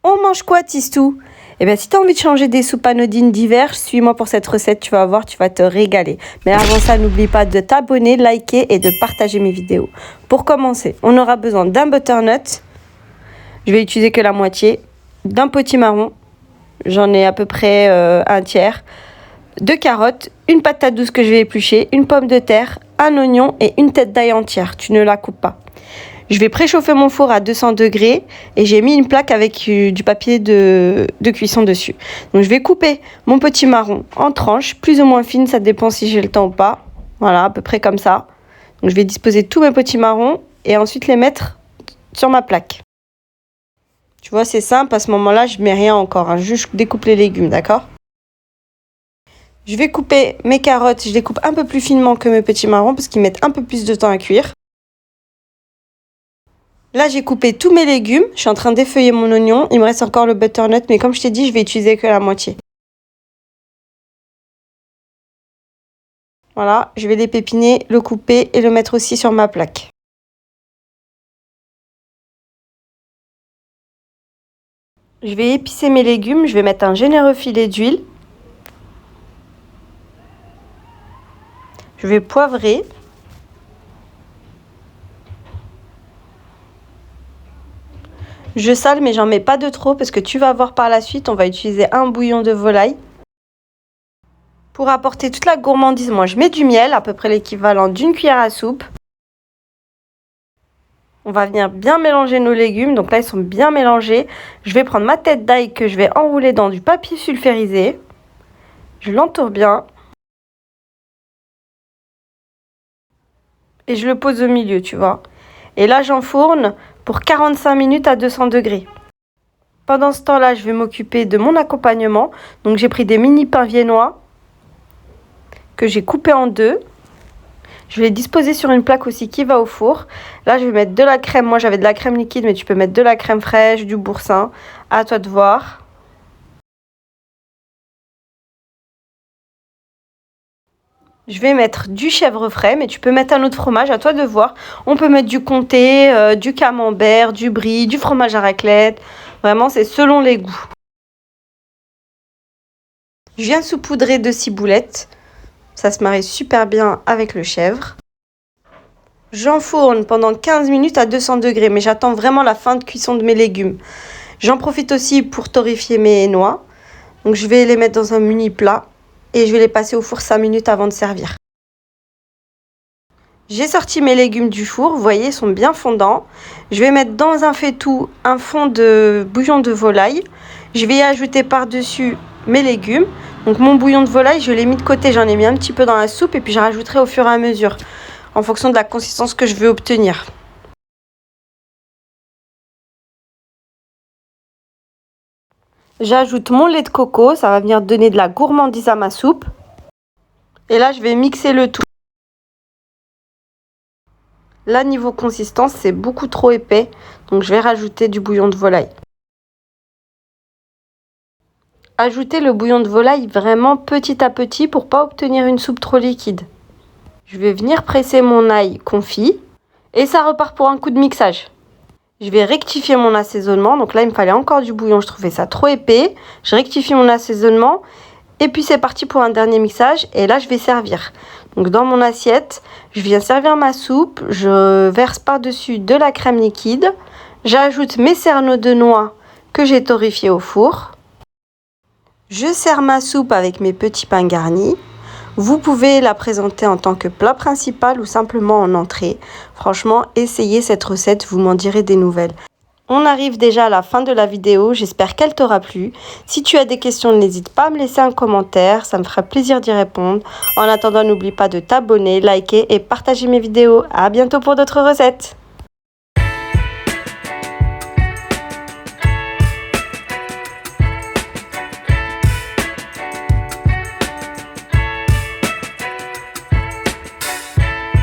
On mange quoi, Tistou? Eh bien, si tu as envie de changer des soupes anodines d'hiver, suis-moi pour cette recette, tu vas voir, tu vas te régaler. Mais avant ça, n'oublie pas de t'abonner, liker et de partager mes vidéos. Pour commencer, on aura besoin d'un butternut. Je vais utiliser que la moitié. D'un potimarron. J'en ai à peu près un tiers. 2 carottes, une patate douce que je vais éplucher, une pomme de terre, un oignon et une tête d'ail entière. Tu ne la coupes pas. Je vais préchauffer mon four à 200 degrés et j'ai mis une plaque avec du papier de cuisson dessus. Donc je vais couper mon potimarron en tranches, plus ou moins fines, ça dépend si j'ai le temps ou pas. Voilà, à peu près comme ça. Donc je vais disposer tous mes potimarrons et ensuite les mettre sur ma plaque. Tu vois, c'est simple, à ce moment-là, je ne mets rien encore, hein, juste je découpe les légumes, d'accord? Je vais couper mes carottes, je les coupe un peu plus finement que mes petits marrons parce qu'ils mettent un peu plus de temps à cuire. Là, j'ai coupé tous mes légumes. Je suis en train d'effeuiller mon oignon. Il me reste encore le butternut, mais comme je t'ai dit, je vais utiliser que la moitié. Voilà, je vais l'épépiner, le couper et le mettre aussi sur ma plaque. Je vais épicer mes légumes. Je vais mettre un généreux filet d'huile. Je vais poivrer. Je sale, mais j'en mets pas de trop parce que tu vas voir par la suite, on va utiliser un bouillon de volaille. Pour apporter toute la gourmandise, moi je mets du miel, à peu près l'équivalent d'une cuillère à soupe. On va venir bien mélanger nos légumes, donc là ils sont bien mélangés. Je vais prendre ma tête d'ail que je vais enrouler dans du papier sulfurisé. Je l'entoure bien. Et je le pose au milieu, tu vois. Et là j'enfourne pour 45 minutes à 200 degrés. Pendant ce temps-là, je vais m'occuper de mon accompagnement. Donc j'ai pris des mini pains viennois que j'ai coupés en deux. Je vais les disposer sur une plaque aussi qui va au four. Là, je vais mettre de la crème. Moi, j'avais de la crème liquide, mais tu peux mettre de la crème fraîche, du boursin. À toi de voir. Je vais mettre du chèvre frais, mais tu peux mettre un autre fromage, à toi de voir. On peut mettre du comté, du camembert, du brie, du fromage à raclette. Vraiment, c'est selon les goûts. Je viens saupoudrer de ciboulettes. Ça se marie super bien avec le chèvre. J'enfourne pendant 15 minutes à 200 degrés, mais j'attends vraiment la fin de cuisson de mes légumes. J'en profite aussi pour torréfier mes noix. Donc je vais les mettre dans un mini plat et je vais les passer au four 5 minutes avant de servir. J'ai sorti mes légumes du four, vous voyez, ils sont bien fondants. Je vais mettre dans un faitout un fond de bouillon de volaille. Je vais y ajouter par-dessus mes légumes. Donc mon bouillon de volaille, je l'ai mis de côté, j'en ai mis un petit peu dans la soupe et puis je rajouterai au fur et à mesure en fonction de la consistance que je veux obtenir. J'ajoute mon lait de coco, ça va venir donner de la gourmandise à ma soupe. Et là, je vais mixer le tout. Là, niveau consistance, c'est beaucoup trop épais, donc je vais rajouter du bouillon de volaille. Ajoutez le bouillon de volaille vraiment petit à petit pour pas obtenir une soupe trop liquide. Je vais venir presser mon ail confit et ça repart pour un coup de mixage. Je vais rectifier mon assaisonnement. Donc là, il me fallait encore du bouillon. Je trouvais ça trop épais. Je rectifie mon assaisonnement. Et puis, c'est parti pour un dernier mixage. Et là, je vais servir. Donc, dans mon assiette, je viens servir ma soupe. Je verse par-dessus de la crème liquide. J'ajoute mes cerneaux de noix que j'ai torréfiés au four. Je sers ma soupe avec mes petits pains garnis. Vous pouvez la présenter en tant que plat principal ou simplement en entrée. Franchement, essayez cette recette, vous m'en direz des nouvelles. On arrive déjà à la fin de la vidéo, j'espère qu'elle t'aura plu. Si tu as des questions, n'hésite pas à me laisser un commentaire, ça me fera plaisir d'y répondre. En attendant, n'oublie pas de t'abonner, liker et partager mes vidéos. À bientôt pour d'autres recettes.